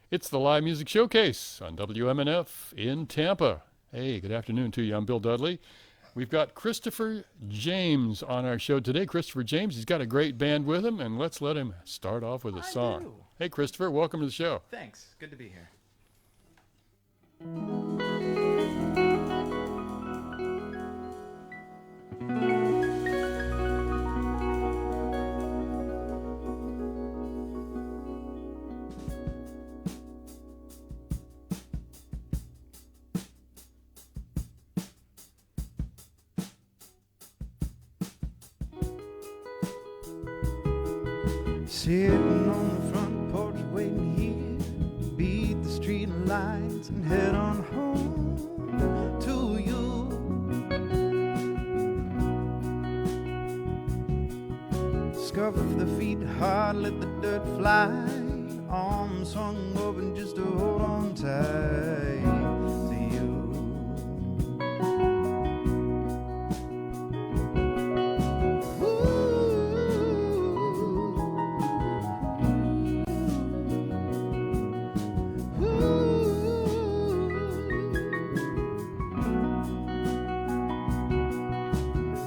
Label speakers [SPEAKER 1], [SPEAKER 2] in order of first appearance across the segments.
[SPEAKER 1] It's the Live Music Showcase on WMNF in Tampa. Hey, good afternoon to you. I'm Bill Dudley. We've got Kristopher James on our show today. Kristopher James, he's got a great band with him, and let's let him start off with a song.
[SPEAKER 2] Do.
[SPEAKER 1] Hey, Kristopher, welcome to the show.
[SPEAKER 2] Thanks. Good to be here. Sitting on the front porch waiting here, beat the street lights and head on home to you. Scuff the feet hard, let the dirt fly, arms swung open just to hold on tight to you.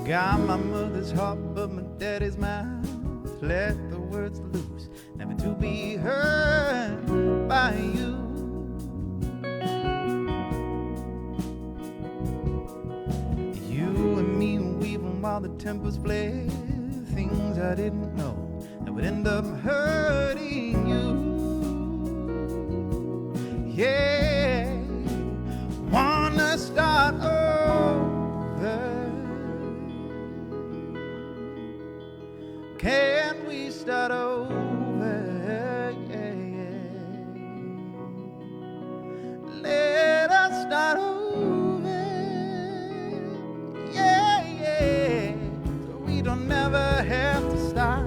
[SPEAKER 2] Got my mother's heart but my daddy's mouth. Let the words loose, never to be heard by you. You and me weaving while the tempers flare, things I didn't know that would end up hurting you. Yeah, wanna start over. Can we start over? Yeah, yeah. Let us start over. Yeah, yeah. So we don't never have to stop.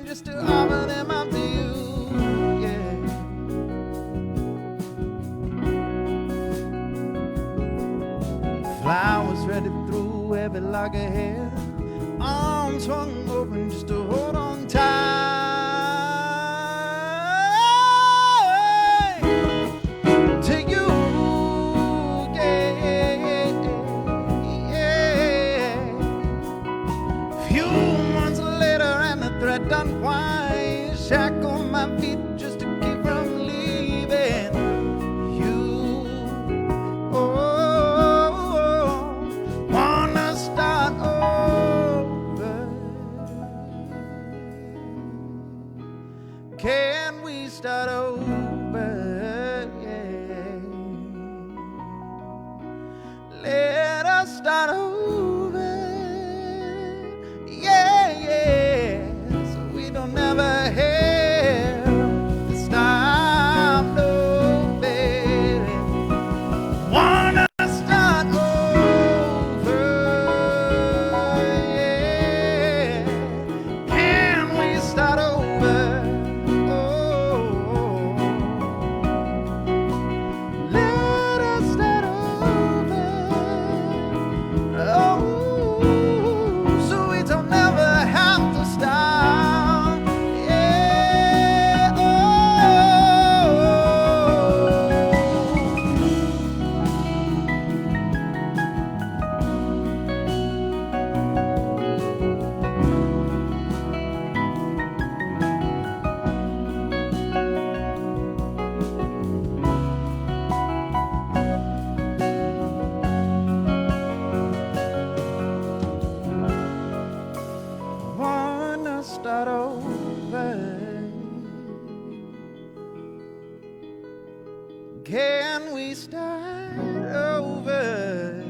[SPEAKER 2] Just to offer them up to you, yeah. Flowers ready through every lock of hair, arms swung open just to hold on tight to you, yeah, yeah. Few months later and the thread done wide, shackle my feet just to keep from leaving you. Oh, wanna start over. Can we start over? Yeah. Let us start over. Yeah, yeah. So we don't never have to stop, no, baby. Wanna start over, yeah. Can we start over? Oh, let us start over. Oh, so we don't ever have to stop. Yeah, oh. Wanna start over? Can we start over?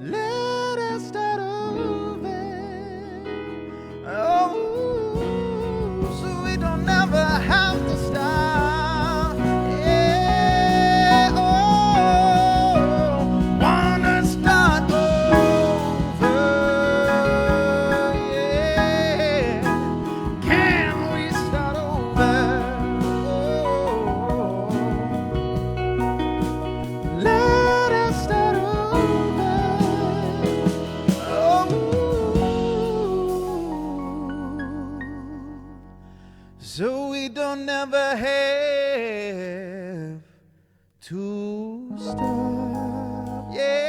[SPEAKER 2] Let us start over. Oh, so we don't ever have to stop. Yeah, oh. to stop. Yeah.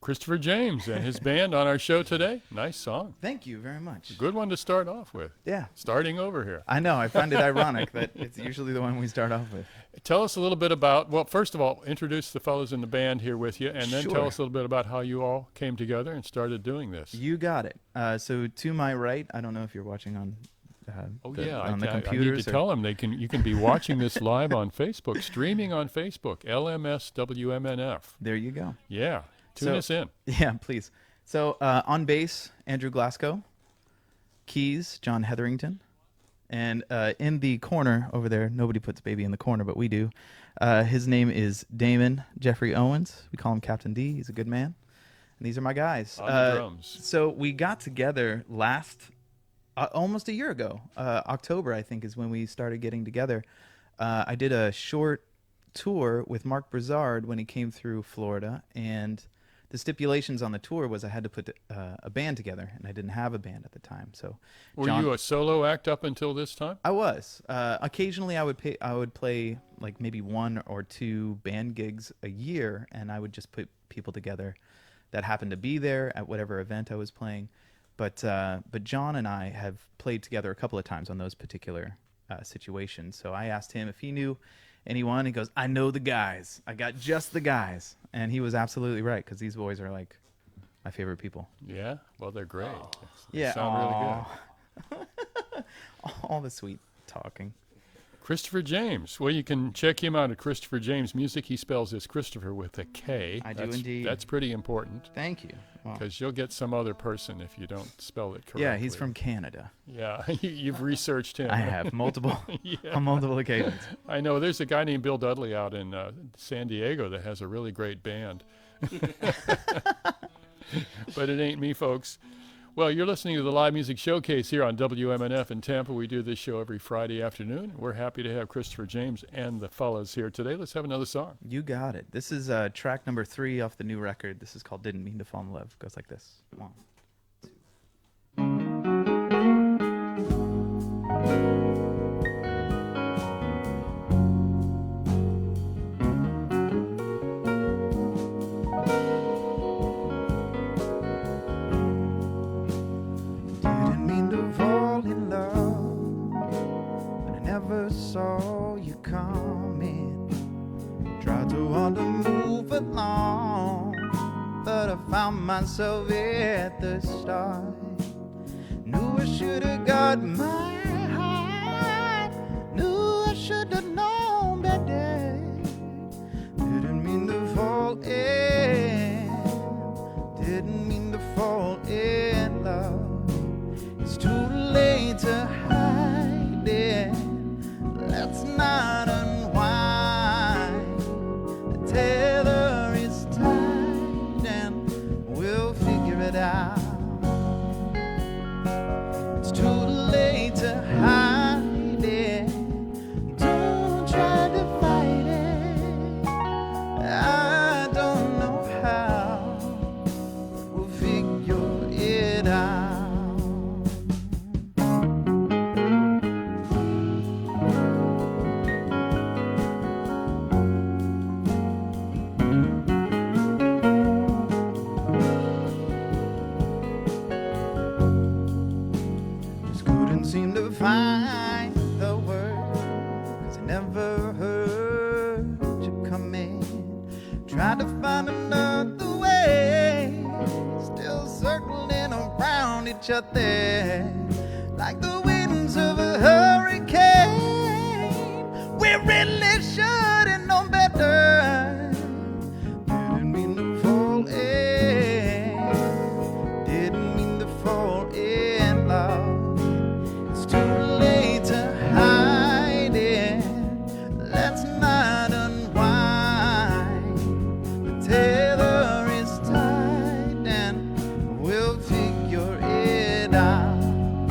[SPEAKER 1] Kristopher James and his band on our show today. Nice song.
[SPEAKER 2] Thank you very much.
[SPEAKER 1] Good one to start off with.
[SPEAKER 2] Yeah.
[SPEAKER 1] Starting over here.
[SPEAKER 2] I know. I find it ironic that it's usually the one we start off with.
[SPEAKER 1] Tell us a little bit about, well, first of all, introduce the fellows in the band here with you, and then
[SPEAKER 2] Sure.
[SPEAKER 1] tell us a little bit about how you all came together and started doing this.
[SPEAKER 2] You got it. So to my right, I don't know if you're watching on
[SPEAKER 1] Oh
[SPEAKER 2] the,
[SPEAKER 1] yeah,
[SPEAKER 2] on the
[SPEAKER 1] I need
[SPEAKER 2] computers.
[SPEAKER 1] to tell them you can be watching this live on Facebook, streaming on Facebook, LMS WMNF.
[SPEAKER 2] There you go.
[SPEAKER 1] Yeah, tune
[SPEAKER 2] So-
[SPEAKER 1] us in.
[SPEAKER 2] Yeah, please. So on bass, Andrew Glasgow. Keys, John Hetherington. And in the corner over there, nobody puts baby in the corner, but we do. His name is Damon Jeffrey Owens. We call him Captain D. He's a good man. And these are my guys.
[SPEAKER 1] On the drums.
[SPEAKER 2] So we got together almost a year ago. October, I think, is when we started getting together. I did a short tour with Mark Brizard when he came through Florida, and the stipulations on the tour was I had to put a band together, and I didn't have a band at the time. So,
[SPEAKER 1] Were you a solo act up until this time?
[SPEAKER 2] I was. Occasionally, I would play like maybe 1 or 2 band gigs a year, and I would just put people together that happened to be there at whatever event I was playing. But John and I have played together a couple of times on those particular situations. So I asked him if he knew anyone. He goes, I know the guys. I got just the guys. And he was absolutely right, because these boys are like my favorite people.
[SPEAKER 1] Yeah, well, they're great. They
[SPEAKER 2] Yeah.
[SPEAKER 1] sound really good.
[SPEAKER 2] All the sweet talking.
[SPEAKER 1] Kristopher James. Well, you can check him out at Kristopher James Music. He spells his Kristopher with a K.
[SPEAKER 2] I do indeed.
[SPEAKER 1] That's pretty important,
[SPEAKER 2] Thank you. Well,
[SPEAKER 1] because you'll get some other person if you don't spell it correctly.
[SPEAKER 2] yeah, he's from Canada.
[SPEAKER 1] Yeah, you've researched him.
[SPEAKER 2] I have multiple
[SPEAKER 1] Yeah.
[SPEAKER 2] on multiple occasions.
[SPEAKER 1] I know. There's a guy named Bill Dudley out in San Diego that has a really great band. But it ain't me, folks. Well, you're listening to the Live Music Showcase here on WMNF in Tampa. We do this show every Friday afternoon. We're happy to have Kristopher James and the fellas here today. Let's have another song.
[SPEAKER 2] You got it. This is track number 3 off the new record. This is called Didn't Mean to Fall in Love. It goes like this. 1, 2. Didn't mean to fall in love, but I never saw you coming. Tried to want to move along, but I found myself at the start. Knew I should have got my heart. Knew I should have known better. Didn't mean to fall in. Didn't mean to fall in love. It's too late to hide it. Let's not unwind. The tether is tight and we'll figure it out. It's too late to hide it. Don't try to fight it. I don't know how. We'll figure it out. Just couldn't seem to find the word, 'cause I never heard you come in. Tried to find another way, still circling around each other like the winds of a hurricane. We really should have known better. Didn't mean to fall in. Didn't mean to fall in love. It's too late to hide it. Let's not unwind. The tether is tight and we'll figure it out.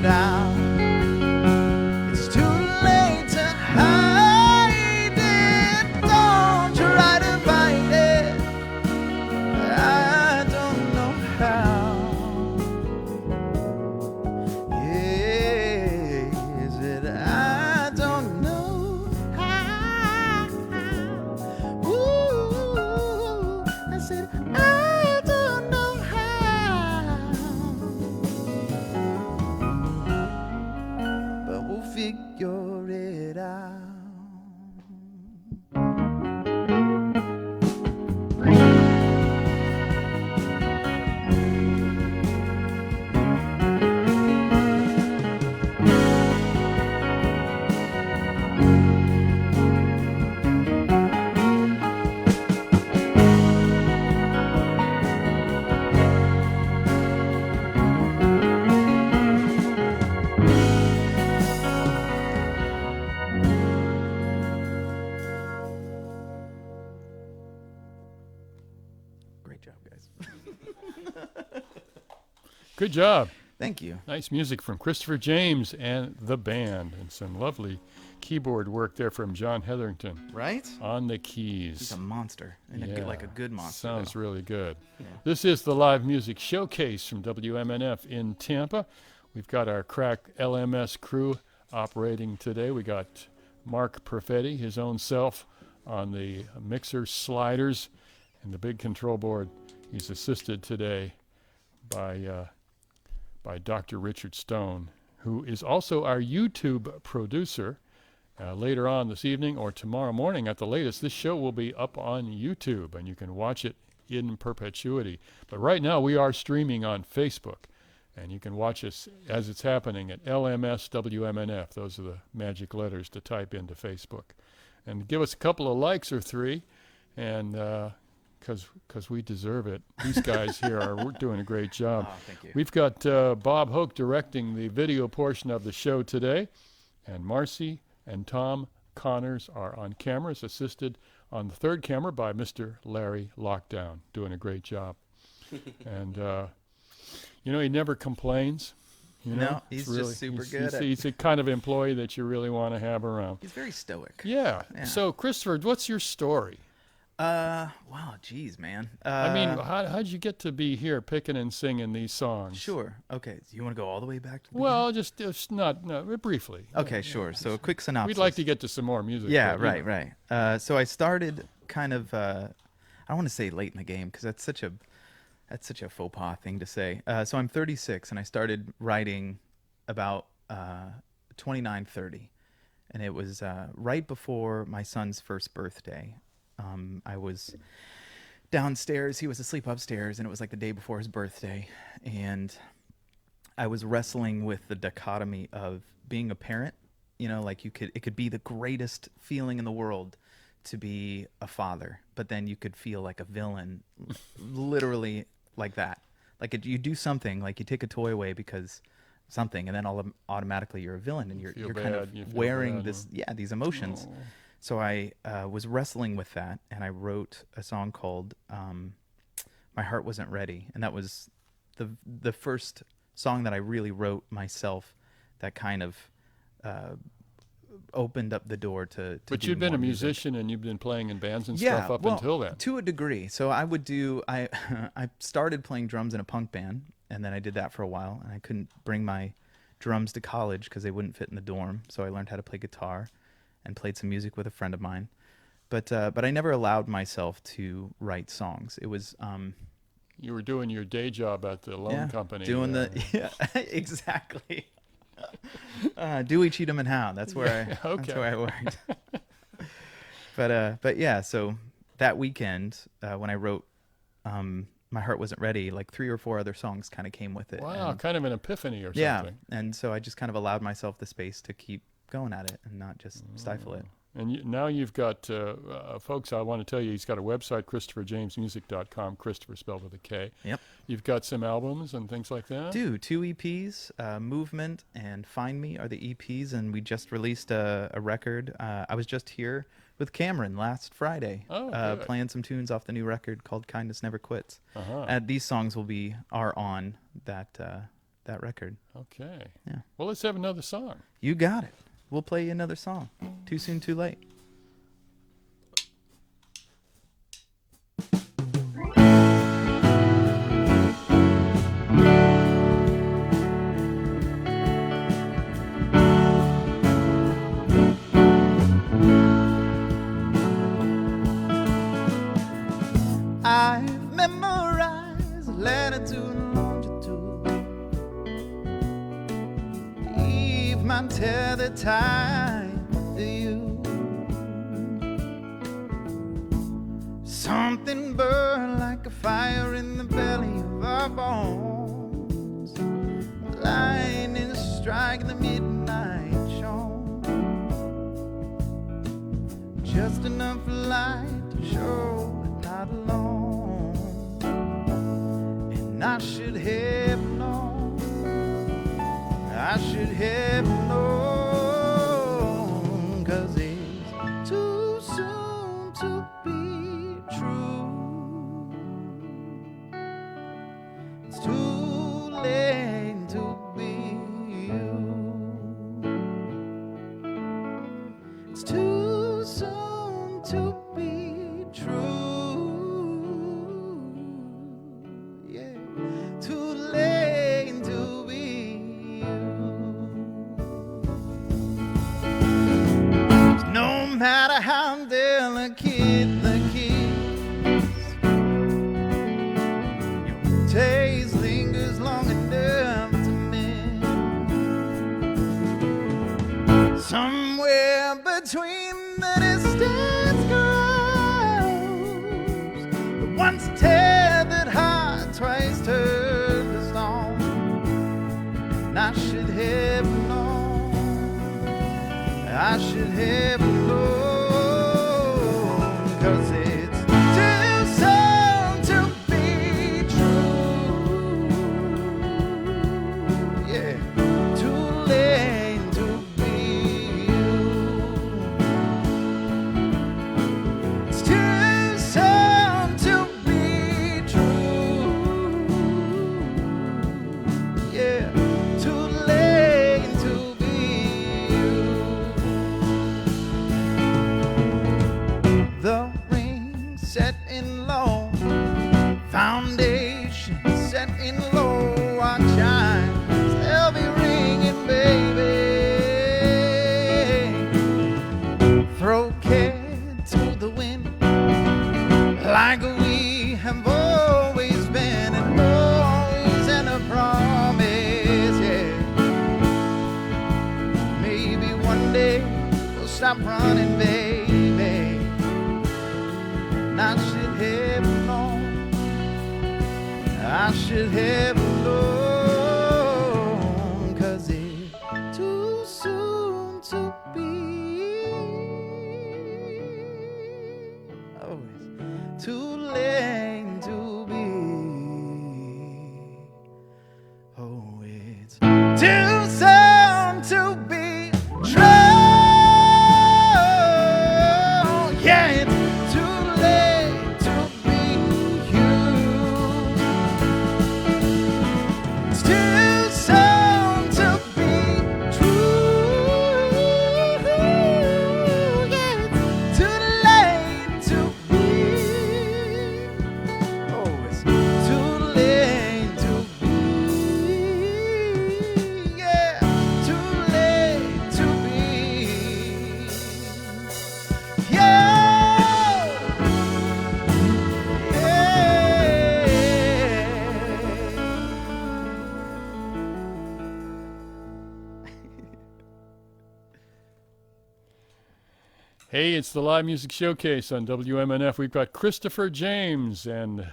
[SPEAKER 2] out. It's too late to hide it. Don't try to fight it. I don't know how. Yes, it I don't know how. Ooh, I said I don't know how. But we'll figure it out. Great job, guys.
[SPEAKER 1] Good job.
[SPEAKER 2] Thank you.
[SPEAKER 1] Nice music from Kristopher James and the band, and some lovely keyboard work there from John Hetherington
[SPEAKER 2] Right?
[SPEAKER 1] on the
[SPEAKER 2] He's
[SPEAKER 1] keys.
[SPEAKER 2] a monster. And like a good monster.
[SPEAKER 1] Sounds
[SPEAKER 2] though.
[SPEAKER 1] really good.
[SPEAKER 2] Yeah.
[SPEAKER 1] This is the live music showcase from WMNF in Tampa. We've got our crack LMS crew operating today. We got Mark Perfetti, his own self, on the mixer sliders and the big control board. He's assisted today by Dr. Richard Stone, who is also our YouTube producer. Later on this evening or tomorrow morning at the latest, this show will be up on YouTube, and you can watch it in perpetuity. But right now we are streaming on Facebook, and you can watch us as it's happening at LMS WMNF. Those are the magic letters to type into Facebook. And give us a couple of likes or three, and because we deserve it. These guys here are doing a great job.
[SPEAKER 2] Oh, thank you.
[SPEAKER 1] We've got Bob Hoke directing the video portion of the show today, and Marcy and Tom Connors are on cameras, assisted on the third camera by Mr. Larry Lockdown, doing a great job. And, he never complains.
[SPEAKER 2] No, he's just super good at-
[SPEAKER 1] He's a kind of employee that you really want to have around.
[SPEAKER 2] He's very stoic.
[SPEAKER 1] Yeah.
[SPEAKER 2] Yeah.
[SPEAKER 1] So, Kristopher, what's your story?
[SPEAKER 2] Wow, geez, man.
[SPEAKER 1] I mean, how'd you get to be here picking and singing these songs?
[SPEAKER 2] Sure. Okay. So you want to go all the way back to the
[SPEAKER 1] Well, just not briefly.
[SPEAKER 2] Okay, sure. So a quick synopsis.
[SPEAKER 1] We'd like to get to some more music.
[SPEAKER 2] Yeah,
[SPEAKER 1] but, you
[SPEAKER 2] right,
[SPEAKER 1] know.
[SPEAKER 2] right. So I started kind of, I don't want to say late in the game because that's such a faux pas thing to say. So I'm 36 and I started writing about 29, 30. And it was right before my son's first birthday. I was downstairs. He was asleep upstairs, and it was like the day before his birthday. And I was wrestling with the dichotomy of being a parent. You know, like it could be the greatest feeling in the world to be a father, but then you could feel like a villain, literally like that. Like you do something, like you take a toy away because something, and then automatically you're a villain, and you're kind of wearing these emotions.
[SPEAKER 1] Oh.
[SPEAKER 2] So I was wrestling with that, and I wrote a song called "My Heart Wasn't Ready," and that was the first song that I really wrote myself. That kind of opened up the door to.
[SPEAKER 1] But
[SPEAKER 2] do
[SPEAKER 1] you'd been
[SPEAKER 2] more
[SPEAKER 1] a
[SPEAKER 2] music.
[SPEAKER 1] musician, and you've been playing in bands and
[SPEAKER 2] Yeah,
[SPEAKER 1] stuff up
[SPEAKER 2] well,
[SPEAKER 1] until then.
[SPEAKER 2] to a degree. So I would do. I started playing drums in a punk band, and then I did that for a while, and I couldn't bring my drums to college because they wouldn't fit in the dorm. So I learned how to play guitar, and played some music with a friend of mine. But I never allowed myself to write songs. It was
[SPEAKER 1] You were doing your day job at the loan company.
[SPEAKER 2] doing exactly. Dewey, Cheatham, and Howe. That's where
[SPEAKER 1] Okay.
[SPEAKER 2] that's where I worked. But yeah, so that weekend when I wrote My Heart Wasn't Ready, like 3 or 4 other songs kind of came with it.
[SPEAKER 1] Wow,
[SPEAKER 2] And,
[SPEAKER 1] kind of an epiphany or
[SPEAKER 2] yeah,
[SPEAKER 1] something.
[SPEAKER 2] and so I just kind of allowed myself the space to keep going at it and not just stifle it.
[SPEAKER 1] And now you've got, folks, I want to tell you, he's got a website, ChristopherJamesMusic.com, Kristopher spelled with a K.
[SPEAKER 2] Yep.
[SPEAKER 1] You've got some albums and things like that?
[SPEAKER 2] 2 EPs, Movement and Find Me are the EPs, and we just released a record. I was just here with Cameron last Friday,
[SPEAKER 1] good.
[SPEAKER 2] playing some tunes off the new record called Kindness Never Quits.
[SPEAKER 1] Uh-huh.
[SPEAKER 2] And these songs are on that that record.
[SPEAKER 1] Okay.
[SPEAKER 2] Yeah.
[SPEAKER 1] Well, let's have another song.
[SPEAKER 2] You got it. We'll play you another song. Too soon, too late. I've memorized latitude and longitude. Leave my tether tied to you. Something burn like a fire in the belly of our bones. Lightning strike the midnight show. Just enough light to show we're not alone. And I should have known, I should have known, 'cause it's too soon to be true. It's too late to be you. It's too soon to be true. Yeah, too late to be you. No matter how delicate the kiss, your taste lingers long enough to miss. Somewhere between the distance grows, the once tethered heart twice turned to stone. And I should have known, I should have known, 'cause it's too soon to be true. Yeah, too late to be you. It's too soon to be true. Yeah, too late to be you. The ring set in low, foundation set in low. Our chimes they'll be ringing, baby. Throw care to the wind, like we have always been, and always in a promise. Yeah, maybe one day we'll stop running, baby. And I should have known, I should have known, 'cause it's too soon to be. Oh, it's too late to be. Oh, it's too soon to be true. Yeah, it's too late to be you. It's too soon to be true. Yeah, it's too late to be. Oh, it's too late to be. Yeah, too late to be. Yeah.
[SPEAKER 1] Hey, it's the Live Music Showcase on WMNF. We've got Kristopher James and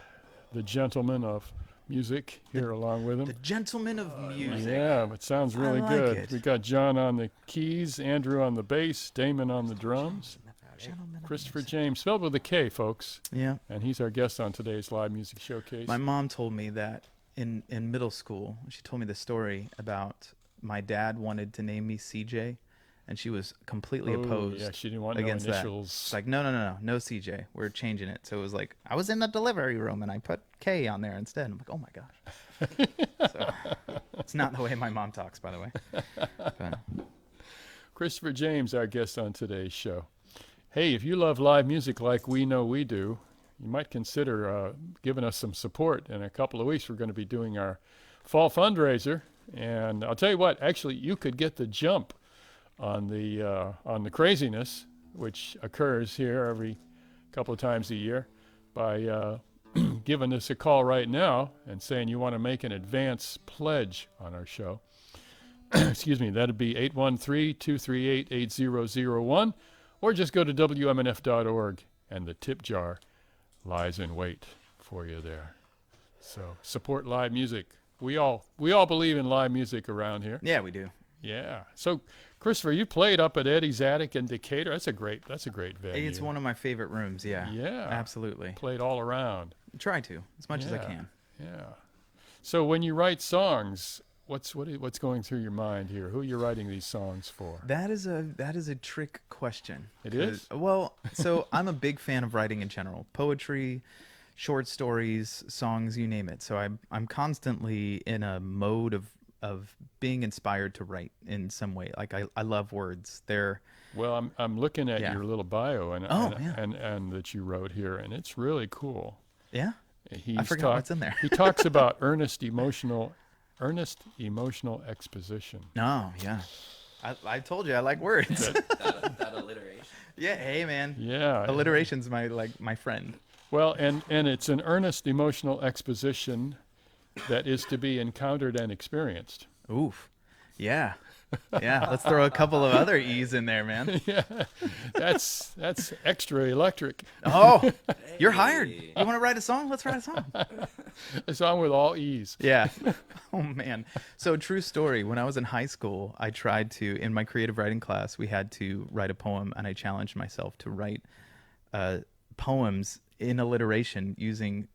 [SPEAKER 1] the gentleman of music here along with
[SPEAKER 2] The
[SPEAKER 1] him.
[SPEAKER 2] gentleman of music.
[SPEAKER 1] Yeah, it sounds really
[SPEAKER 2] like
[SPEAKER 1] good.
[SPEAKER 2] it.
[SPEAKER 1] We've got John on the keys, Andrew on the bass, Damon on the drums.
[SPEAKER 2] Gentleman of
[SPEAKER 1] Kristopher
[SPEAKER 2] music.
[SPEAKER 1] James, spelled with a K, folks.
[SPEAKER 2] Yeah.
[SPEAKER 1] And he's our guest on today's Live Music Showcase.
[SPEAKER 2] My mom told me that in middle school, she told me the story about my dad wanted to name me CJ, and she was completely opposed.
[SPEAKER 1] Yeah, she didn't want no
[SPEAKER 2] against that.
[SPEAKER 1] initials.
[SPEAKER 2] It's like, no CJ. We're changing it. So it was like, I was in the delivery room and I put K on there instead. I'm like, oh my gosh. So,
[SPEAKER 3] It's not the way my mom talks, by the way. But,
[SPEAKER 1] Kristopher James, our guest on today's show. Hey, if you love live music like we know we do, you might consider giving us some support. In a couple of weeks, we're going to be doing our fall fundraiser. And I'll tell you what, actually, you could get the jump on the craziness, which occurs here every couple of times a year, by giving us a call right now and saying you want to make an advance pledge on our show. Excuse me, that'd be 813-238-8001, or just go to WMNF.org, and the tip jar lies in wait for you there. So support live music. We all believe in live music around here.
[SPEAKER 3] yeah, we do.
[SPEAKER 1] Yeah. So, Kristopher, you played up at Eddie's Attic in Decatur. That's a great venue.
[SPEAKER 3] It's one of my favorite rooms. Yeah.
[SPEAKER 1] Yeah.
[SPEAKER 3] Absolutely.
[SPEAKER 1] Played all around.
[SPEAKER 3] Try to as much as I can.
[SPEAKER 1] Yeah. So when you write songs, what's going through your mind here? Who are you writing these songs for?
[SPEAKER 3] That is a trick question.
[SPEAKER 1] It is?
[SPEAKER 3] Well, so I'm a big fan of writing in general. Poetry, short stories, songs, you name it. So I'm constantly in a mode of being inspired to write in some way. Like I love words.
[SPEAKER 1] Well, I'm looking at your little bio and that you wrote here, and it's really cool.
[SPEAKER 3] Yeah. I forgot what's in there.
[SPEAKER 1] He talks about earnest emotional exposition.
[SPEAKER 3] Oh, yeah. I told you I like words.
[SPEAKER 4] that alliteration.
[SPEAKER 3] Yeah, hey man.
[SPEAKER 1] Yeah.
[SPEAKER 3] Alliteration's my friend.
[SPEAKER 1] Well, and it's an earnest emotional exposition that is to be encountered and experienced.
[SPEAKER 3] Oof. Yeah. Yeah. Let's throw a couple of other E's in there, man.
[SPEAKER 1] Yeah. That's extra electric.
[SPEAKER 3] Oh, you're hired. You want to write a song? Let's write a song.
[SPEAKER 1] A song with all E's.
[SPEAKER 3] Yeah. Oh, man. So true story. When I was in high school, I tried to, in my creative writing class, we had to write a poem, and I challenged myself to write poems in alliteration using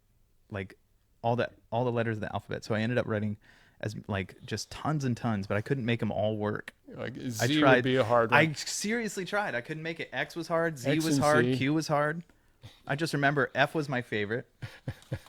[SPEAKER 3] like all the letters of the alphabet. So I ended up writing as like just tons and tons, but I couldn't make them all work.
[SPEAKER 1] Like Z would be a hard one.
[SPEAKER 3] I seriously tried. I couldn't make it. X was hard. Z
[SPEAKER 1] X
[SPEAKER 3] was
[SPEAKER 1] and
[SPEAKER 3] hard.
[SPEAKER 1] C.
[SPEAKER 3] Q was hard. I just remember F was my favorite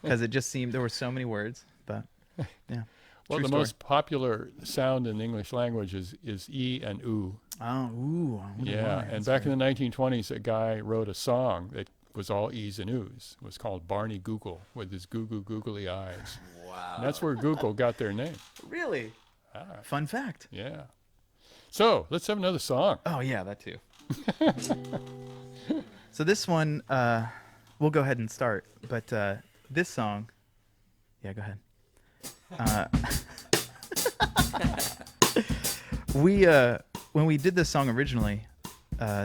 [SPEAKER 3] because it just seemed there were so many words. But yeah.
[SPEAKER 1] Well,
[SPEAKER 3] True
[SPEAKER 1] the
[SPEAKER 3] story.
[SPEAKER 1] most popular sound in the English language is E and oo.
[SPEAKER 3] Oh, ooh. I wonder
[SPEAKER 1] Yeah,
[SPEAKER 3] why.
[SPEAKER 1] and
[SPEAKER 3] That's
[SPEAKER 1] back
[SPEAKER 3] weird.
[SPEAKER 1] in the 1920s, a guy wrote a song that was all E's and oo's. It was called Barney Google with his googly eyes.
[SPEAKER 4] Wow.
[SPEAKER 1] And that's where Google got their name.
[SPEAKER 3] Really?
[SPEAKER 1] Ah,
[SPEAKER 3] Fun fact.
[SPEAKER 1] yeah. So let's have another song.
[SPEAKER 3] Oh, yeah, that too. So this one, we'll go ahead and start. But this song, yeah, go ahead. When we did this song originally,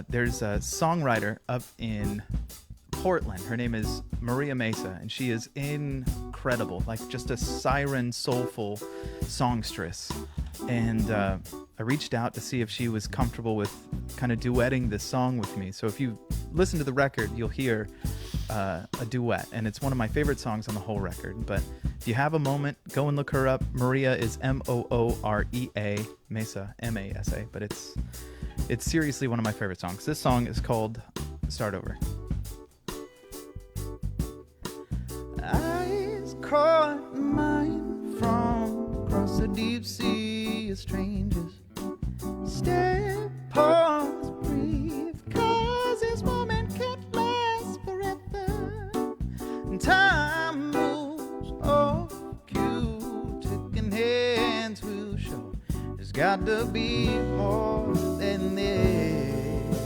[SPEAKER 3] there's a songwriter up in Portland. Her name is Maria Mesa, and she is incredible, like just a siren, soulful songstress. And I reached out to see if she was comfortable with kind of duetting this song with me. So if you listen to the record, you'll hear a duet, and it's one of my favorite songs on the whole record. But if you have a moment, go and look her up. Maria is Moorea, Mesa, Masa, but it's seriously one of my favorite songs. This song is called Start Over.
[SPEAKER 2] Eyes caught mine from across the deep sea of strangers. Step, pause, breathe, 'cause this moment can't last forever. And time moves off cue, taking hands will show. There's got to be more than this.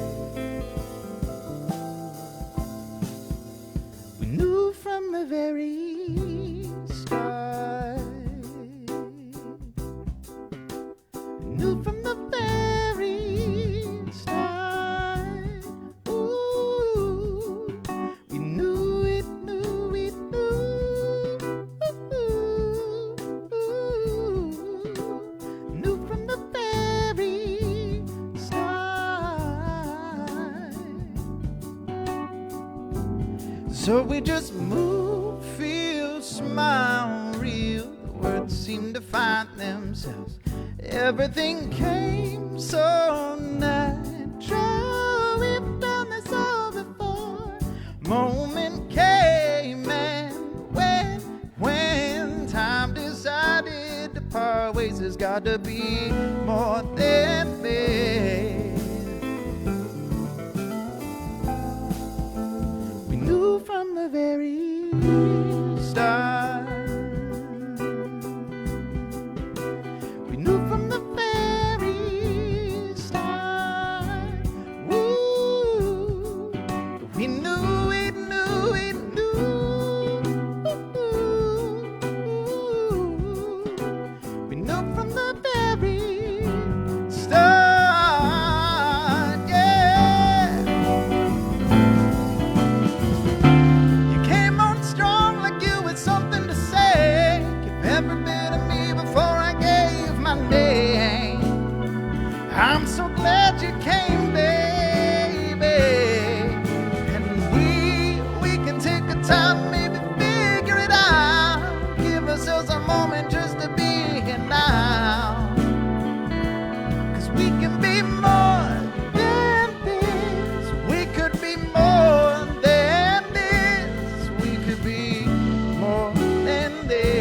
[SPEAKER 2] We knew from the very start. We knew from the very start. Ooh, we knew it, knew it, knew from the very start. So we just move, feel, smile, real. The words seem to find themselves. Everything came so natural. We've done this all before. Moment came and when time decided to part ways, got to be more than this. We knew from the very start. We knew from the very start. Ooh, we knew, we knew, we knew. We knew from the very start. Yeah. You came on strong like you had something to say. Give every bit of me before I gave my name. I'm so glad you came, baby. And we can take a time, maybe figure it out. Give ourselves a moment just to be here now. 'Cause we can be more than this. We could be more than this. We could be more than this.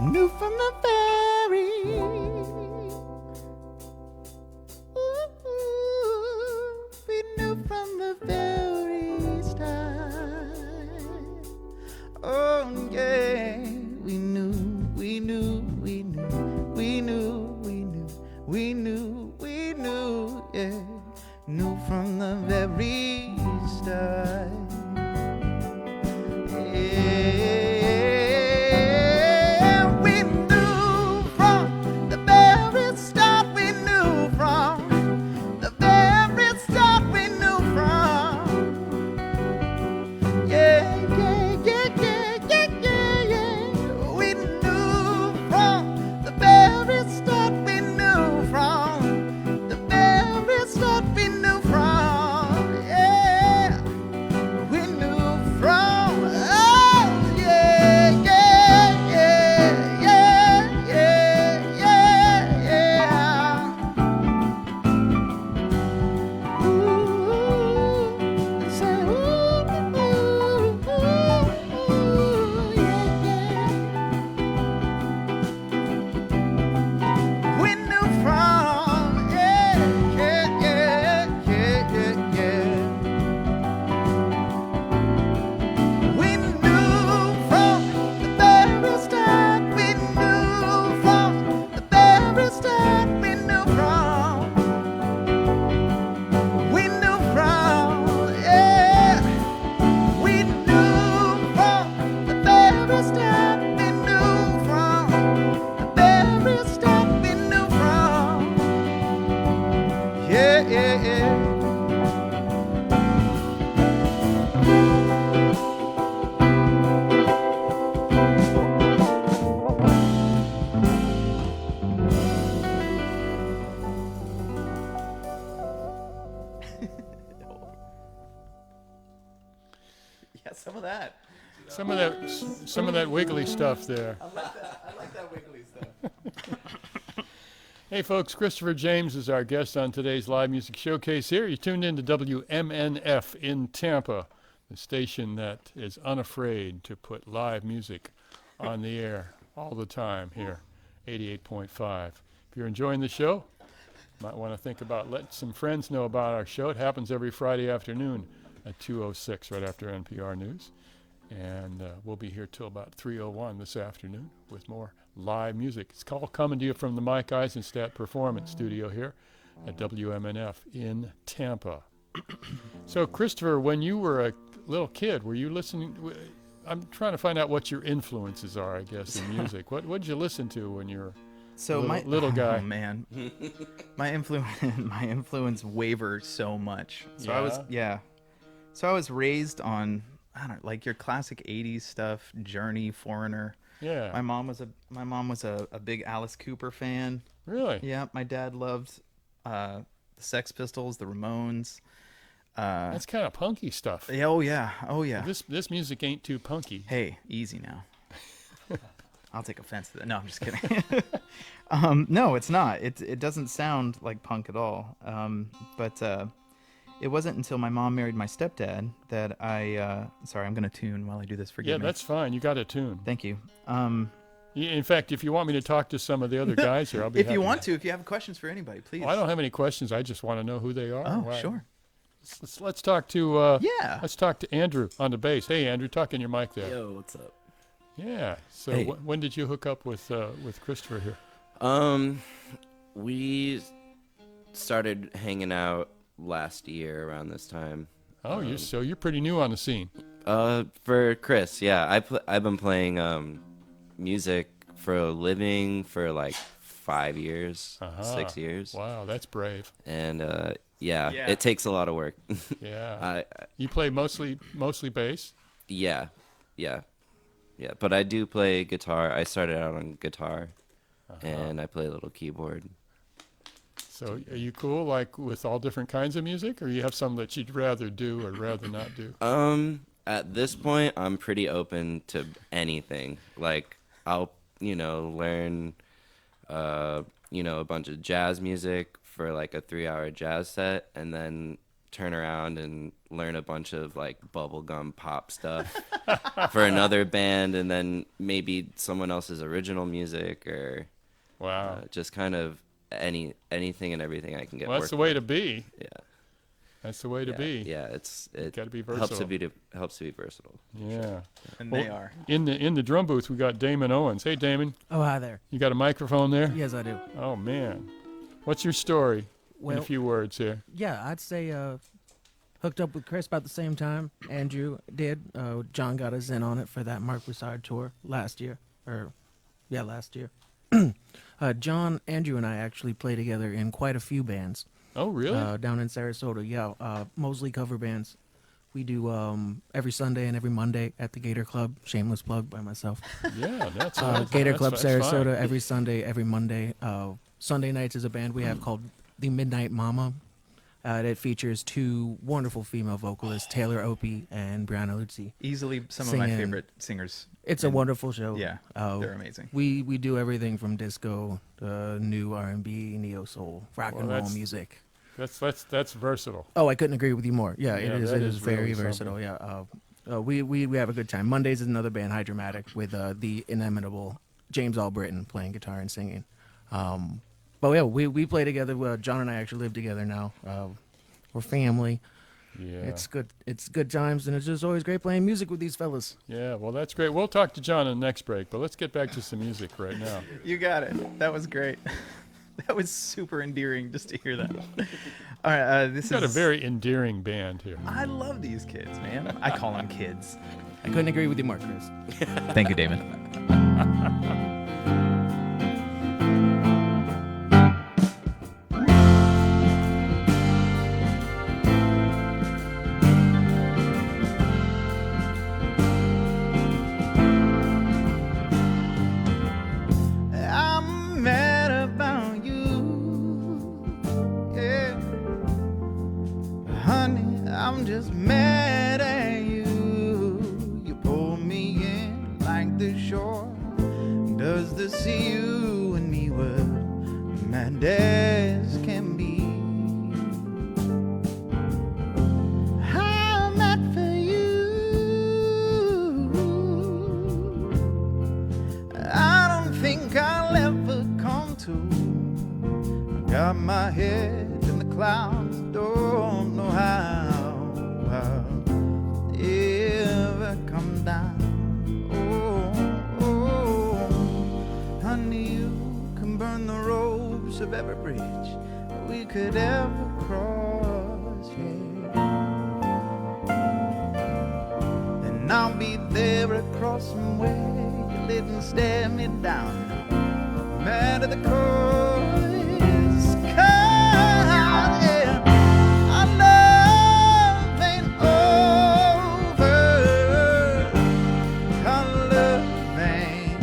[SPEAKER 2] Knew from the very we knew from the very start. Oh yeah, we knew, we knew, we knew, we knew, we knew, we knew, we knew, yeah, knew from the very start. Yeah, we knew from the very start. We knew from the very start. We knew from. Yeah, yeah, yeah, yeah, yeah, yeah, yeah. We knew from the very start. We knew from the very start. We knew from. Yeah. We knew from, oh yeah, yeah, yeah, yeah, yeah, yeah, yeah. Ooh, say ooh, yeah, yeah. We knew from, yeah, yeah, yeah, yeah, yeah, yeah. We knew from the very start. We knew from the very start. We knew from. We knew from. Yeah. We knew from the very start. We knew from the very start. We knew from. Yeah, yeah, yeah.
[SPEAKER 3] Yeah, some of that.
[SPEAKER 1] Some of that wiggly stuff there.
[SPEAKER 3] I like that wiggly stuff.
[SPEAKER 1] Hey folks, Kristopher James is our guest on today's live music showcase here. You tuned in to WMNF in Tampa, the station that is unafraid to put live music on the air all the time here, 88.5. If you're enjoying the show, might want to think about letting some friends know about our show. It happens every Friday afternoon at 2:06 right after NPR News. And we'll be here till about 3:01 this afternoon with more live music. It's called coming to you from the Mike Eisenstadt Performance Studio here at WMNF in Tampa. So, Kristopher, when you were a little kid, were you listening? I'm trying to find out what your influences are, I guess, in music. What did you listen to when you were
[SPEAKER 3] So
[SPEAKER 1] little guy?
[SPEAKER 3] Oh man, my influence wavers so much. So I was raised on, I don't know, like your classic '80s stuff, Journey, Foreigner.
[SPEAKER 1] Yeah.
[SPEAKER 3] My mom was a big Alice Cooper fan.
[SPEAKER 1] Really?
[SPEAKER 3] Yeah. My dad loved the Sex Pistols, the Ramones.
[SPEAKER 1] That's kind of punky stuff.
[SPEAKER 3] Yeah, oh yeah, oh yeah.
[SPEAKER 1] This music ain't too punky.
[SPEAKER 3] Hey, easy now. I'll take offense to that. No, I'm just kidding. No, it's not. It doesn't sound like punk at all. But it wasn't until my mom married my stepdad that I. Sorry, I'm gonna tune while I do this. Forgive me.
[SPEAKER 1] Yeah, that's fine. You got a tune.
[SPEAKER 3] Thank you.
[SPEAKER 1] In fact, if you want me to talk to some of the other guys here, I'll be
[SPEAKER 3] If
[SPEAKER 1] happy.
[SPEAKER 3] you want to, if you have questions for anybody, please.
[SPEAKER 1] Well, I don't have any questions. I just want to know who they are.
[SPEAKER 3] Oh,
[SPEAKER 1] Why-
[SPEAKER 3] sure.
[SPEAKER 1] Let's talk to
[SPEAKER 3] Yeah.
[SPEAKER 1] let's talk to Andrew on the bass. Hey, Andrew, talk in your mic there.
[SPEAKER 4] Yo, what's up?
[SPEAKER 1] Yeah. So
[SPEAKER 4] Hey.
[SPEAKER 1] when did you hook up with Kristopher here?
[SPEAKER 4] We started hanging out last year around this time.
[SPEAKER 1] Oh, you're pretty new on the scene.
[SPEAKER 4] For Chris, yeah, I've been playing music for a living for like 5 years,
[SPEAKER 1] Uh-huh.
[SPEAKER 4] 6 years,
[SPEAKER 1] Wow, that's brave.
[SPEAKER 4] and
[SPEAKER 3] Yeah.
[SPEAKER 4] it takes a lot of work.
[SPEAKER 1] Yeah. You play mostly bass.
[SPEAKER 4] Yeah. But I do play guitar. I started out on guitar, and I play a little keyboard.
[SPEAKER 1] So are you cool, like with all different kinds of music, or you have some that you'd rather do or rather not do?
[SPEAKER 4] At this point, I'm pretty open to anything. Like, I'll, learn, a bunch of jazz music for like a 3-hour jazz set, and then turn around and learn a bunch of like bubblegum pop stuff for another band, and then maybe someone else's original music, or
[SPEAKER 1] Wow.
[SPEAKER 4] just kind of anything and everything I can get.
[SPEAKER 1] Well, that's the way to be.
[SPEAKER 4] Yeah.
[SPEAKER 1] That's the way to be.
[SPEAKER 4] Yeah, it
[SPEAKER 1] Gotta be
[SPEAKER 4] helps
[SPEAKER 1] versatile.
[SPEAKER 4] to be versatile.
[SPEAKER 1] Yeah.
[SPEAKER 3] And
[SPEAKER 1] Well,
[SPEAKER 3] they are.
[SPEAKER 1] In the drum booth, we got Damon Owens. Hey, Damon,
[SPEAKER 5] Oh, hi there.
[SPEAKER 1] you got a microphone there?
[SPEAKER 5] Yes, I do.
[SPEAKER 1] Oh man, what's your story? In
[SPEAKER 5] Well,
[SPEAKER 1] a few words here.
[SPEAKER 5] yeah, I'd say hooked up with Chris about the same time Andrew did. John got us in on it for that Mark Broussard tour last year. Last year. John, Andrew, and I actually play together in quite a few bands
[SPEAKER 1] Oh really?
[SPEAKER 5] down in Sarasota. Yeah, mostly cover bands. We do every Sunday and every Monday at the Gator Club. Shameless plug by myself.
[SPEAKER 1] Yeah, that's
[SPEAKER 5] Gator
[SPEAKER 1] that's-
[SPEAKER 5] Club
[SPEAKER 1] that's
[SPEAKER 5] Sarasota
[SPEAKER 1] fine.
[SPEAKER 5] every Sunday, every Monday. Sunday nights is a band we have called the Midnight Mama. That features two wonderful female vocalists, Taylor Opie and Brianna Luzzi.
[SPEAKER 3] Easily some of my
[SPEAKER 5] Singing.
[SPEAKER 3] favorite singers.
[SPEAKER 5] It's a
[SPEAKER 3] And-
[SPEAKER 5] wonderful show.
[SPEAKER 3] Yeah, they're amazing.
[SPEAKER 5] We do everything from disco to new R&B, neo soul, rock
[SPEAKER 1] Well,
[SPEAKER 5] and roll
[SPEAKER 1] that's-
[SPEAKER 5] music.
[SPEAKER 1] That's versatile.
[SPEAKER 5] Oh, I couldn't agree with you more. Yeah,
[SPEAKER 1] Yeah,
[SPEAKER 5] it is.
[SPEAKER 1] that
[SPEAKER 5] It
[SPEAKER 1] is
[SPEAKER 5] is very
[SPEAKER 1] really
[SPEAKER 5] versatile. Yeah. We have a good time. Mondays is another band, Hydromatic, with the inimitable James Albritton playing guitar and singing. But yeah, we play together. John and I actually live together now. We're family.
[SPEAKER 1] Yeah.
[SPEAKER 5] It's good. It's good times, and it's just always great playing music with these fellas.
[SPEAKER 1] Yeah, well, that's great. We'll talk to John in the next break, but let's get back to some music right now.
[SPEAKER 3] You got it. That was great. That was super endearing just to hear that. All right, this
[SPEAKER 1] We've got a
[SPEAKER 3] is
[SPEAKER 1] very endearing band here.
[SPEAKER 3] I love these kids, man. I call them kids.
[SPEAKER 5] I couldn't agree with you more, Chris.
[SPEAKER 3] Thank you, Damon.
[SPEAKER 2] I'm mad about you, yeah. Honey, I'm just mad at you. You pull me in like the shore does the sea. You and me were mad as can be. I'm mad for you. I don't think I'll ever come to. I got my head in the clouds, don't know how I'll ever come down. Oh, honey, you can burn the ropes of every bridge we could ever cross, yeah. And I'll be there across from where you lit and stare me down. Mad at the chorus, 'cause, yeah, our love ain't over. Our love ain't.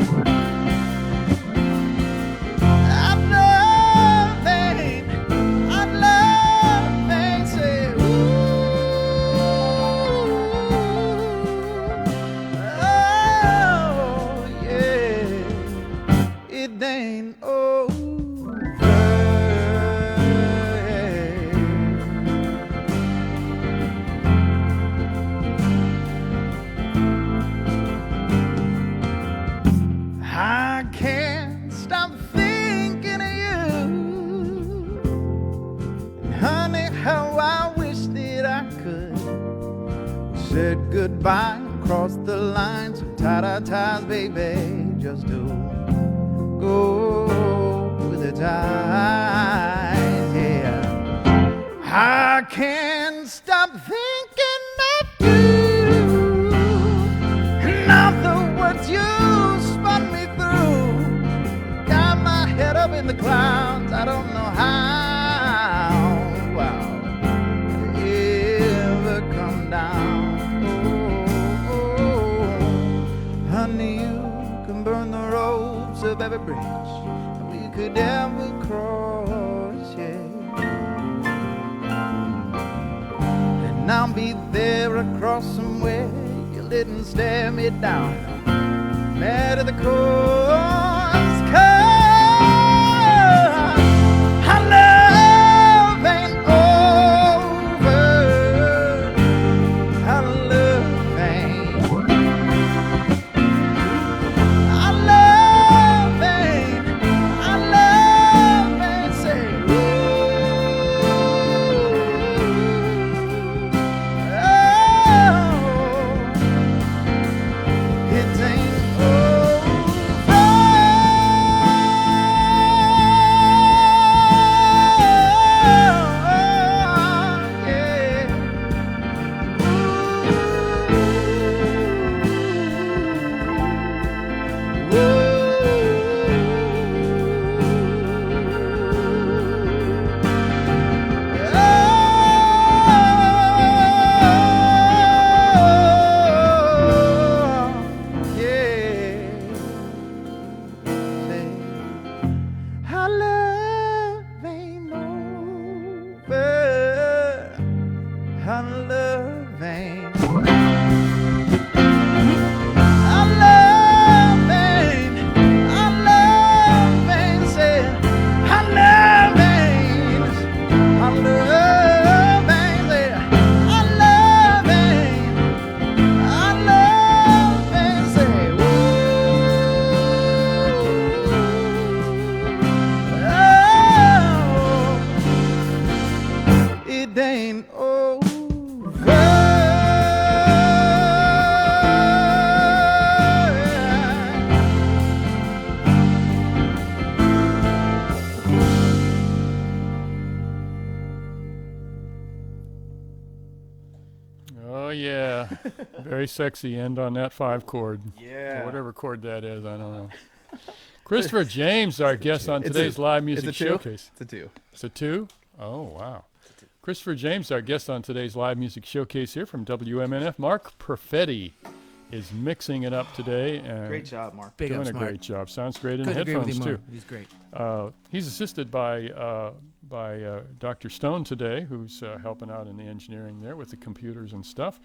[SPEAKER 2] Our love ain't. Our love said goodbye, crossed the line, so tied our ties, baby, just to go with the tide. Yeah, I can't stop thinking of you and all the words you spun me through. Got my head up in the clouds, I don't know how. Wow, ever come down? Oh, honey, you can burn the ropes of every bridge we could ever cross, yeah. And I'll be there across somewhere. You didn't stare me down. Mad at the course, 'cause our love ain't over. Our love ain't. Our love ain't. Our love ain't. Say, it ain't over. Our love ain't over. Our love ain't. Our love ain't. Our love ain't. Say, our love ain't. Our love ain't. Say, our love ain't. Our love ain't. Say, oh, it ain't over.
[SPEAKER 1] Oh, yeah. Very sexy end on that 5 chord.
[SPEAKER 3] Yeah.
[SPEAKER 1] Or whatever chord that is, I don't know. Christopher James, our guest on
[SPEAKER 3] It's
[SPEAKER 1] today's live music
[SPEAKER 3] It's a 2?
[SPEAKER 1] showcase.
[SPEAKER 3] It's a 2.
[SPEAKER 1] It's a 2? Oh, wow. Christopher James, our guest on today's live music showcase here from WMNF. Mark Perfetti is mixing it up today and
[SPEAKER 3] Great job, Mark.
[SPEAKER 5] Big
[SPEAKER 1] doing
[SPEAKER 5] ups,
[SPEAKER 1] a
[SPEAKER 5] Mark.
[SPEAKER 1] great job. Sounds great in the
[SPEAKER 5] Couldn't agree with
[SPEAKER 1] headphones,
[SPEAKER 5] you
[SPEAKER 1] too.
[SPEAKER 5] more. He's great.
[SPEAKER 1] He's assisted by Dr. Stone today, who's helping out in the engineering there with the computers and stuff.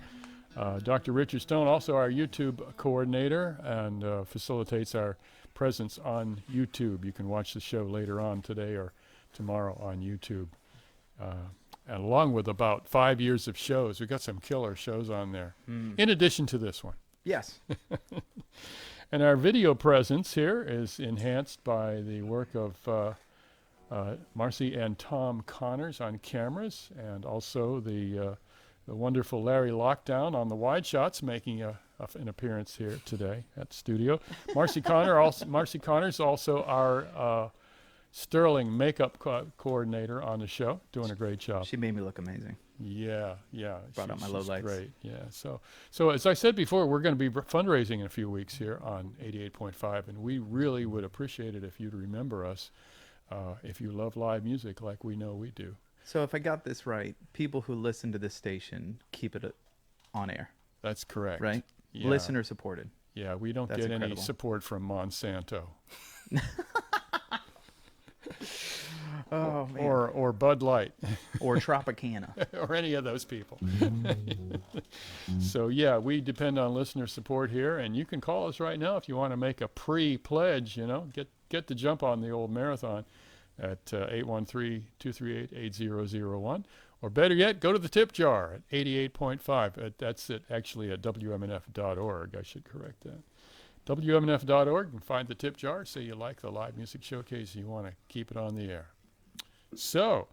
[SPEAKER 1] Dr. Richard Stone, also our YouTube coordinator, and facilitates our presence on YouTube. You can watch the show later on today or tomorrow on YouTube. And along with about 5 years of shows, we've got some killer shows on there, in addition to this one.
[SPEAKER 3] Yes.
[SPEAKER 1] And our video presence here is enhanced by the work of Marcy and Tom Connors on cameras, and also the wonderful Larry Lockdown on the wide shots, making an appearance here today at the studio. Marcy Connors also our sterling makeup coordinator on the show, doing a great job.
[SPEAKER 3] She made me look amazing.
[SPEAKER 1] Yeah.
[SPEAKER 3] Brought out my
[SPEAKER 1] she's
[SPEAKER 3] lowlights.
[SPEAKER 1] Great, yeah. So as I said before, we're going to be fundraising in a few weeks here on 88.5, and we really would appreciate it if you'd remember us if you love live music like we know we do.
[SPEAKER 3] So if I got this right, people who listen to this station keep it on air,
[SPEAKER 1] That's correct.
[SPEAKER 3] right?
[SPEAKER 1] Yeah.
[SPEAKER 3] Listener supported.
[SPEAKER 1] Yeah, we don't
[SPEAKER 3] That's
[SPEAKER 1] get any
[SPEAKER 3] incredible.
[SPEAKER 1] support from Monsanto
[SPEAKER 3] Oh, man.
[SPEAKER 1] or Bud Light
[SPEAKER 3] Or Tropicana.
[SPEAKER 1] or any of those people. So yeah, we depend on listener support here, and you can call us right now if you want to make a pre-pledge. Get the jump on the old marathon at 813-238-8001, or better yet, go to the tip jar at 88.5. That's it, actually at WMNF.org. I should correct that. WMNF.org, and find the tip jar. Say you like the live music showcase, you want to keep it on the air. So,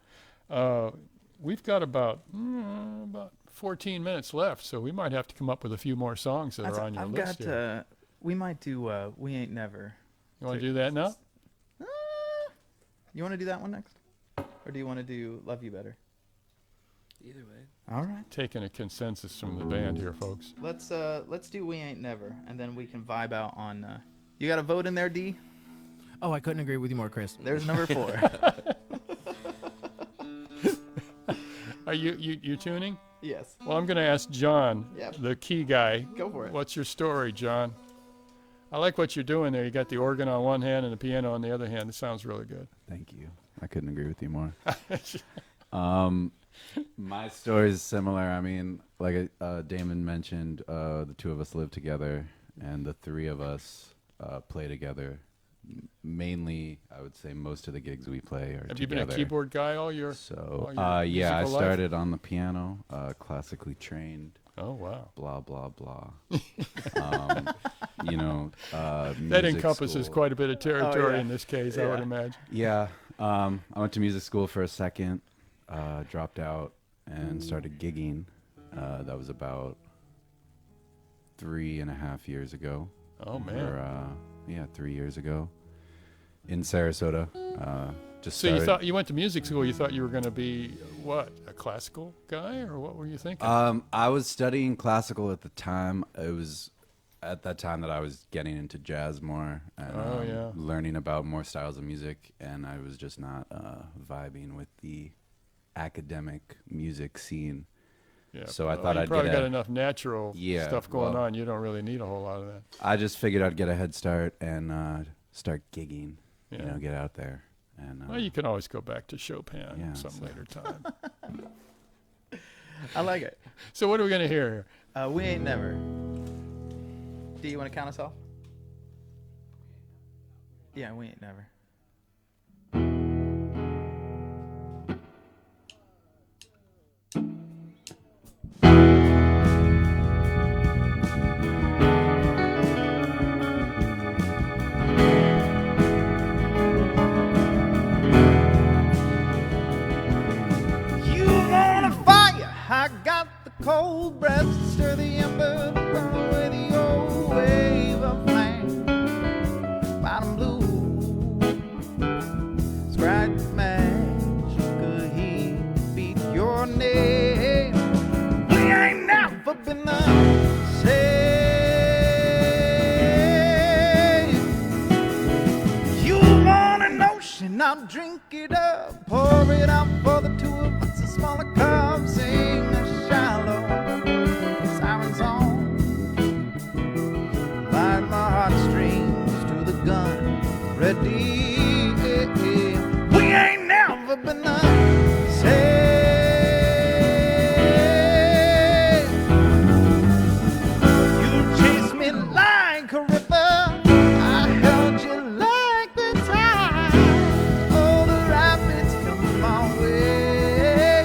[SPEAKER 1] we've got about 14 minutes left, so we might have to come up with a few more songs that are on your
[SPEAKER 3] I've
[SPEAKER 1] list
[SPEAKER 3] got.
[SPEAKER 1] here.
[SPEAKER 3] We might do. We Ain't Never.
[SPEAKER 1] You want to do that now?
[SPEAKER 3] You want to do that one next, or do you want to do Love You Better?
[SPEAKER 4] Either way.
[SPEAKER 3] All right.
[SPEAKER 1] Taking a consensus from the band here, folks.
[SPEAKER 3] Let's do We Ain't Never, and then we can vibe out on. You got a vote in there, D?
[SPEAKER 5] Oh, I couldn't agree with you more, Chris.
[SPEAKER 3] There's number 4.
[SPEAKER 1] Are you tuning?
[SPEAKER 3] Yes.
[SPEAKER 1] Well, I'm going to ask John,
[SPEAKER 3] Yep.
[SPEAKER 1] the key guy.
[SPEAKER 3] Go for it.
[SPEAKER 1] What's your story, John? I like what you're doing there. You got the organ on one hand and the piano on the other hand. It sounds really good.
[SPEAKER 6] Thank you. I couldn't agree with you more. My story is similar. I mean, like Damon mentioned, the two of us live together, and the three of us play together. Mainly, I would say most of the gigs we play are
[SPEAKER 1] Have you
[SPEAKER 6] together.
[SPEAKER 1] been a keyboard guy all your
[SPEAKER 6] So,
[SPEAKER 1] all your
[SPEAKER 6] yeah, I
[SPEAKER 1] musical life?
[SPEAKER 6] started on the piano, classically trained,
[SPEAKER 1] Oh, wow.
[SPEAKER 6] blah, blah, blah.
[SPEAKER 1] That
[SPEAKER 6] music
[SPEAKER 1] encompasses
[SPEAKER 6] school.
[SPEAKER 1] quite a bit of territory
[SPEAKER 3] yeah.
[SPEAKER 1] in this case, I would
[SPEAKER 3] Yeah.
[SPEAKER 1] imagine.
[SPEAKER 6] Yeah, I went to music school for a second, dropped out, and started gigging. That was about 3.5 years ago.
[SPEAKER 1] Oh, man.
[SPEAKER 6] Or, 3 years ago in Sarasota. Just
[SPEAKER 1] So you
[SPEAKER 6] started-
[SPEAKER 1] thought you went to music school, you thought you were going to be, what, a classical guy? Or what were you thinking?
[SPEAKER 6] I was studying classical at the time. It was at that time that I was getting into jazz more and learning about more styles of music, and I was just not vibing with the academic music scene.
[SPEAKER 1] Yeah,
[SPEAKER 6] So I
[SPEAKER 1] well,
[SPEAKER 6] thought
[SPEAKER 1] you
[SPEAKER 6] I'd
[SPEAKER 1] probably
[SPEAKER 6] get
[SPEAKER 1] got
[SPEAKER 6] a-
[SPEAKER 1] enough natural
[SPEAKER 6] Yeah,
[SPEAKER 1] stuff going
[SPEAKER 6] well-
[SPEAKER 1] on. You don't really need a whole lot of that.
[SPEAKER 6] I just figured I'd get a head start and start gigging,
[SPEAKER 1] Yeah.
[SPEAKER 6] get out there. And
[SPEAKER 1] Well, you can always go back to Chopin
[SPEAKER 6] Yeah,
[SPEAKER 1] some
[SPEAKER 6] so-
[SPEAKER 1] later time.
[SPEAKER 3] I like it.
[SPEAKER 1] So what are we going to hear here?
[SPEAKER 3] We Ain't Never. D, you want to count us off? Yeah, We Ain't Never. You on a fire, I got the cold breath to stir the ember, to burn away the old wave of flame. Bottom blue, scratch match, could he beat your name? We ain't never been the same. You want an ocean, I'll drink it up, pour it out for the two of us, a smaller cup, sing a shallow siren song. Light my heartstrings to the gun, ready. We ain't never been the same. You chased me like a river, I held you like the tide. Oh, the rapids come my way.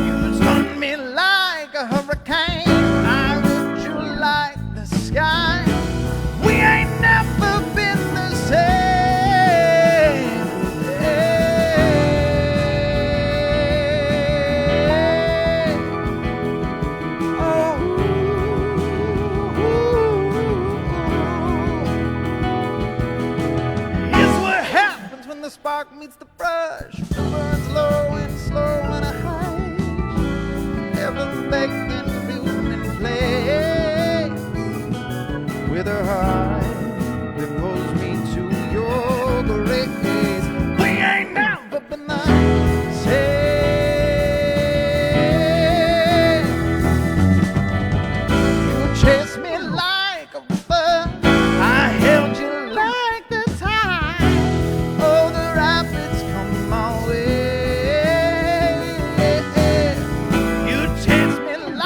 [SPEAKER 3] You spun me like a hurricane, I ripped you like the sky. We ain't never been the same. Here's what happens when the spark meets the brush. The burns low and slow and a high. Heaven baked in human place. With her heart, repose me to your grace. We ain't never been the same. You chased me like a river, I held you like the tide. Oh, the rapids come my way. You chased me like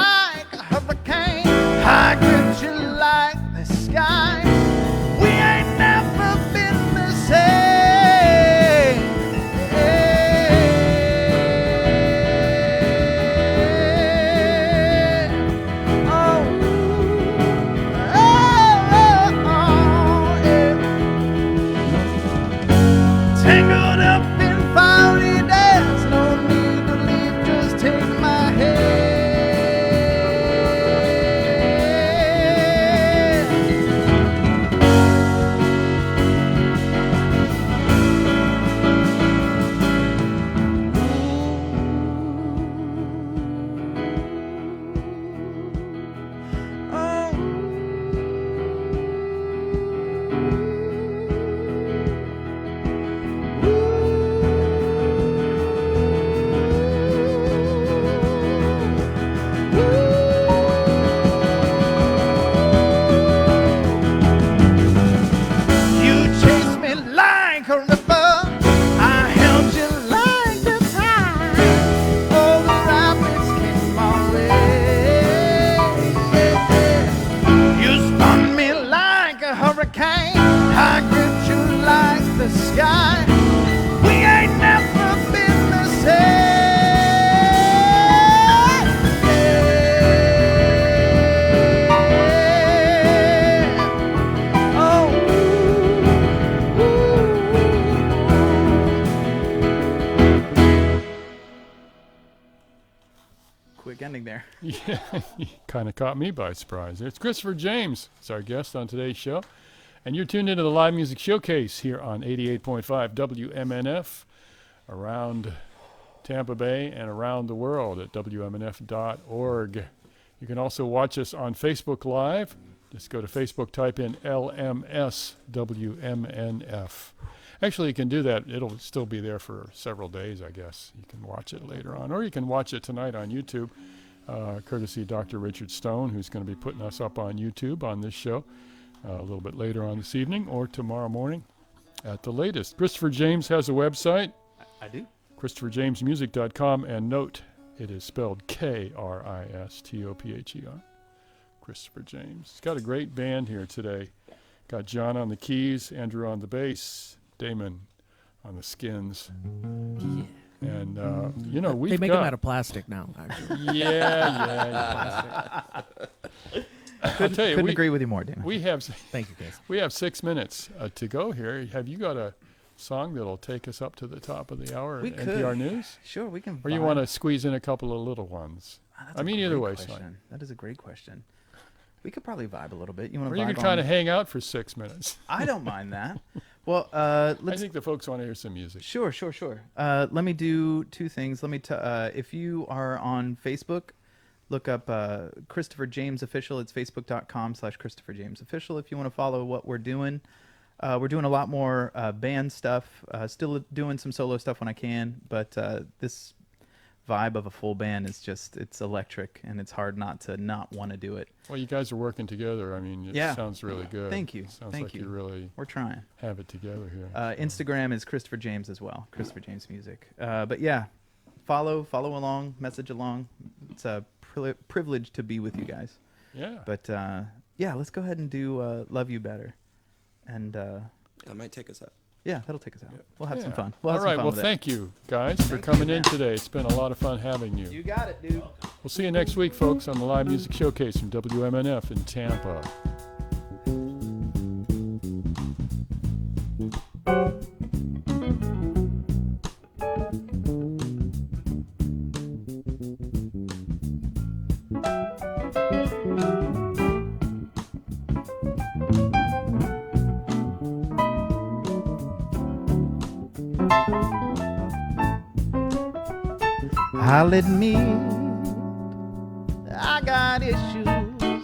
[SPEAKER 3] ending there.
[SPEAKER 1] Yeah, kind of caught me by surprise. It's Kristopher James. It's our guest on today's show. And you're tuned into the Live Music Showcase here on 88.5 WMNF around Tampa Bay and around the world at WMNF.org. You can also watch us on Facebook Live. Just go to Facebook, type in LMS WMNF. Actually, you can do that. It'll still be there for several days, I guess. You can watch it later on. Or you can watch it tonight on YouTube, courtesy Dr. Richard Stone, who's going to be putting us up on YouTube on this show a little bit later on this evening or tomorrow morning at the latest. Kristopher James has a website.
[SPEAKER 3] I do.
[SPEAKER 1] KristopherJamesMusic.com, and note, it is spelled Kristopher. Kristopher James. He's got a great band here today. Got John on the keys, Andrew on the bass, Damon on the skins. And, we've
[SPEAKER 5] They make
[SPEAKER 1] got...
[SPEAKER 5] them out of plastic now, actually.
[SPEAKER 1] Yeah. I'll tell you,
[SPEAKER 3] Couldn't agree with you more, Damon.
[SPEAKER 5] Thank you, guys.
[SPEAKER 1] We have 6 minutes to go here. Have you got a song that'll take us up to the top of the hour
[SPEAKER 3] We
[SPEAKER 1] at
[SPEAKER 3] could.
[SPEAKER 1] NPR News?
[SPEAKER 3] Sure, we can.
[SPEAKER 1] Or you want to squeeze in a couple of little ones?
[SPEAKER 3] That's a
[SPEAKER 1] either
[SPEAKER 3] great
[SPEAKER 1] way,
[SPEAKER 3] question.
[SPEAKER 1] fine.
[SPEAKER 3] That is a great question. We could probably vibe a little bit. You want
[SPEAKER 1] Or
[SPEAKER 3] to
[SPEAKER 1] you
[SPEAKER 3] vibe
[SPEAKER 1] could kind
[SPEAKER 3] on-
[SPEAKER 1] of hang out for 6 minutes.
[SPEAKER 3] I don't mind that. Well,
[SPEAKER 1] I
[SPEAKER 3] let's.
[SPEAKER 1] think the folks want to hear some music.
[SPEAKER 3] Sure. Let me do two things. If you are on Facebook, look up Kristopher James Official. It's facebook.com/Kristopher James Official. If you want to follow what we're doing a lot more band stuff. Still doing some solo stuff when I can, but this vibe of a full band is it's electric, and it's hard not to not want to do it.
[SPEAKER 1] Well, you guys are working together. I mean, it sounds really good.
[SPEAKER 3] Thank you.
[SPEAKER 1] Sounds
[SPEAKER 3] Thank
[SPEAKER 1] like
[SPEAKER 3] you.
[SPEAKER 1] you really
[SPEAKER 3] We're trying.
[SPEAKER 1] have it together here.
[SPEAKER 3] Instagram is Kristopher James as well. Kristopher James Music. But yeah, follow along, message along. It's a privilege to be with you guys.
[SPEAKER 1] Yeah.
[SPEAKER 3] But yeah, let's go ahead and do Love You Better. And
[SPEAKER 4] That might take us out.
[SPEAKER 3] yeah, that'll take us out. We'll have some
[SPEAKER 1] Yeah.
[SPEAKER 3] fun. We'll
[SPEAKER 1] All
[SPEAKER 3] have
[SPEAKER 1] right.
[SPEAKER 3] some fun
[SPEAKER 1] Well,
[SPEAKER 3] with it.
[SPEAKER 1] thank you, guys, for coming in today. It's been a lot of fun having you.
[SPEAKER 3] You got it, dude.
[SPEAKER 1] We'll see you next week, folks, on the Live Music Showcase from WMNF in Tampa.
[SPEAKER 2] I'll admit I got issues.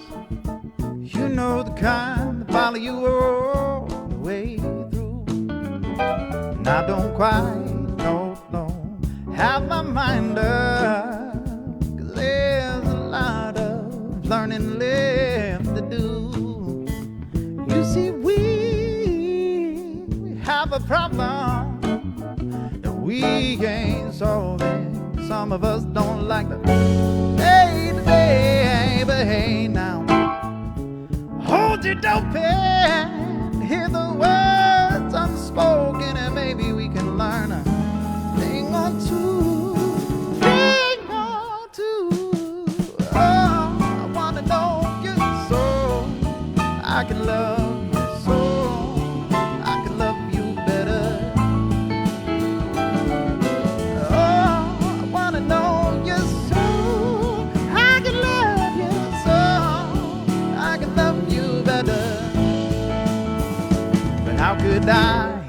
[SPEAKER 2] You know the kind that follow you all the way through. And I don't quite have my mind up, 'cause there's a lot of learning left to do. You see, we have a problem that we ain't solving. Some of us don't like the day to day, but hey now, hold your dope pen, hear the words unspoken, and maybe we can learn a thing or two. Thing or two. Oh, I wanna know you so I can love you so I can love you better. How could I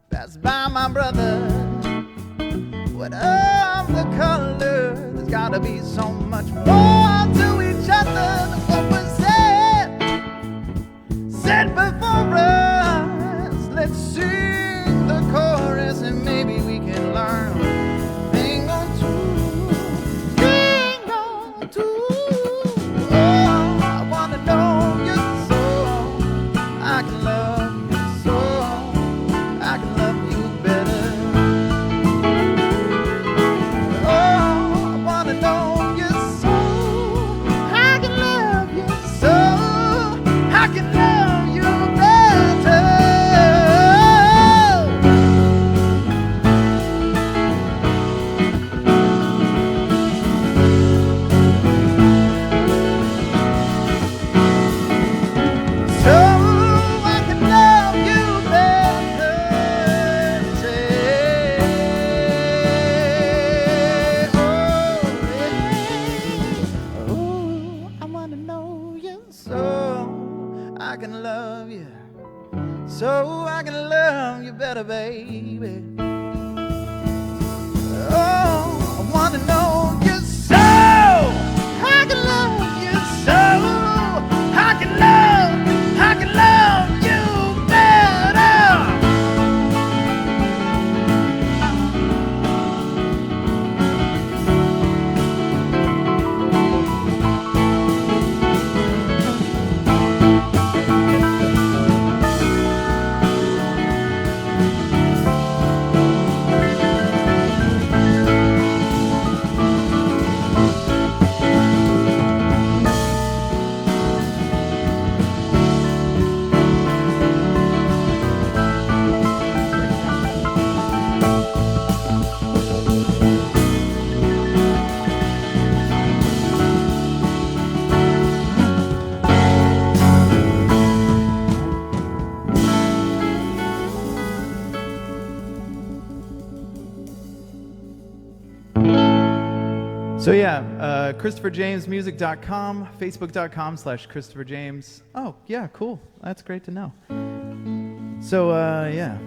[SPEAKER 2] pass by my brother? What of the color? There's gotta be so much more to each other than what was said before us. Let's sing the chorus and maybe we can learn a thing or two. Thing or two. Oh, I wanna know you so I can love. can love you, so I can love you better, baby. Oh, I want to know you so I can love you so I can love you better. So yeah, ChristopherJamesMusic.com, Facebook.com/ChristopherJames. Oh yeah, cool. That's great to know. So yeah.